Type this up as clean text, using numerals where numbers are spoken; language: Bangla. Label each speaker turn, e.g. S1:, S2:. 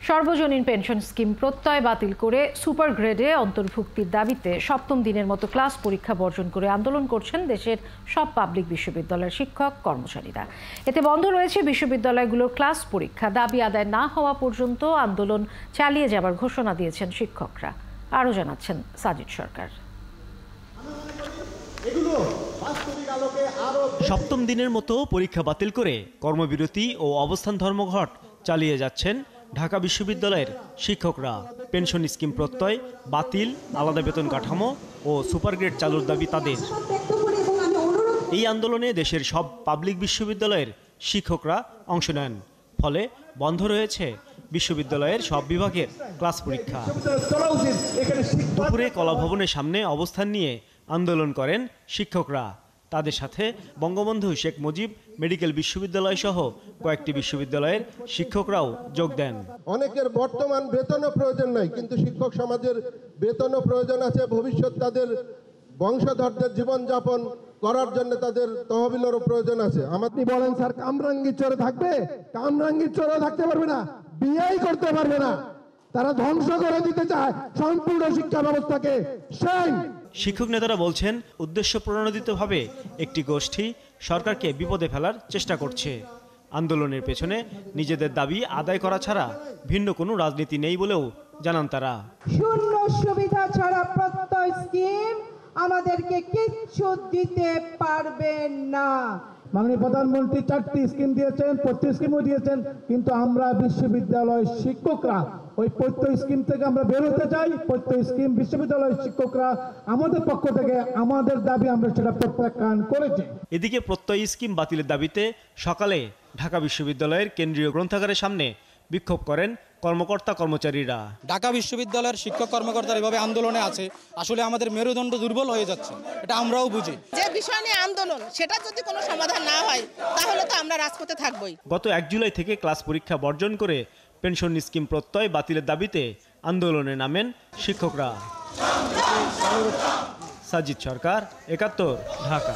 S1: সর্বজনীন পেনশন স্কিম প্রত্যয় বাতিল করে সুপার গ্রেডে অন্তর্ভুক্তির দাবিতে সপ্তম দিনের মতো ক্লাস পরীক্ষা বর্জন করে আন্দোলন করছেন দেশের সব পাবলিক বিশ্ববিদ্যালয়ের শিক্ষক কর্মচারীরা। এতে বন্ধ রয়েছে বিশ্ববিদ্যালয়গুলোর ক্লাস পরীক্ষা। দাবি আদায় না হওয়া পর্যন্ত আন্দোলন চালিয়ে যাবার ঘোষণা দিয়েছেন শিক্ষকরা। আরও জানাচ্ছেন সাজিদ সরকার।
S2: সপ্তম দিনের মতো পরীক্ষা বাতিল করে কর্মবিরতি ও অবস্থান ধর্মঘট চালিয়ে যাচ্ছেন ঢাকা বিশ্ববিদ্যালয়ের শিক্ষকরা। পেনশন স্কিম প্রত্যয় বাতিল, আলাদা বেতন কাঠামো ও সুপারগ্রেড চালুর দাবি তাদের। এই আন্দোলনে দেশের সব পাবলিক বিশ্ববিদ্যালয়ের শিক্ষকরা অংশ নেন। ফলে বন্ধ রয়েছে বিশ্ববিদ্যালয়ের সব বিভাগের ক্লাস পরীক্ষা। দুপুরে কলাভবনের সামনে অবস্থান নিয়ে আন্দোলন করেন শিক্ষকরা। তাদের সাথে বঙ্গবন্ধু শেখ মুজিব মেডিকেল বিশ্ববিদ্যালয় সহ কয়েকটি বিশ্ববিদ্যালয়ের শিক্ষকরাও যোগ দেন।
S3: অনেকের বর্তমান বেতনও প্রয়োজন নাই, কিন্তু শিক্ষক সমাজের বেতনও প্রয়োজন আছে। ভবিষ্যৎ তাদের বংশধরদের জীবনযাপন করার জন্য তাদের তহবিলেরও প্রয়োজন আছে।
S4: আপনি বলেন স্যার, কামরাঙ্গীর চরে থাকবে? কামরাঙ্গীর চরে থাকতে পারবে না, বিয়েই করতে পারবে না। তারা ধ্বংস করে দিতে চায় সম্পূর্ণ শিক্ষা ব্যবস্থাকে।
S2: শিক্ষক নেতারা বলছেন, উদ্দেশ্য প্রণোদিতভাবে একটি গোষ্ঠী সরকারকে বিপদে ফেলার চেষ্টা করছে। আন্দোলনের পেছনে নিজেদের দাবি আদায় করা ছাড়া ভিন্ন কোনো রাজনীতি নেই বলেও জানান তারা।
S5: শূন্য সুবিধা ছাড়া প্রত্যয় স্কিম আমাদেরকে কিচ্ছু দিতে পারবে না।
S4: মাননীয় প্রধানমন্ত্রী 4টি স্কিম দিয়েছেন, প্রত্যয় স্কিমও দিয়েছেন, কিন্তু আমরা বিশ্ববিদ্যালয় শিক্ষকরা ওই প্রত্যয় স্কিম থেকে আমরা বের হতে চাই। প্রত্যয় স্কিম বিশ্ববিদ্যালয়ের শিক্ষকরা আমাদের পক্ষ থেকে আমাদের দাবি আমরা সেটা প্রত্যাখ্যান করেছি।
S2: এদিকে প্রত্যয় স্কিম বাতিলের দাবিতে সকালে ঢাকা বিশ্ববিদ্যালয়ের কেন্দ্রীয় গ্রন্থাগারের সামনে বিক্ষোভ করেন কর্মকর্তা কর্মচারীরা।
S6: ঢাকা বিশ্ববিদ্যালয়ের শিক্ষক কর্মকর্তারা এভাবে আন্দোলনে আছে, আসলে আমাদের মেরুদণ্ড দুর্বল হয়ে যাচ্ছে, এটা আমরাও বুঝি।
S7: যে বিষয় নিয়ে আন্দোলন, সেটা যদি কোনো সমাধান না হয় তাহলে তো আমরা রাজপথে থাকবই।
S2: গত 1 জুলাই থেকে ক্লাস পরীক্ষা বর্জন করে পেনশন স্কিম প্রত্যয় বাতিলের দাবিতে আন্দোলনে নামেন শিক্ষকরা। সাজিদ সরকার, 71, ঢাকা।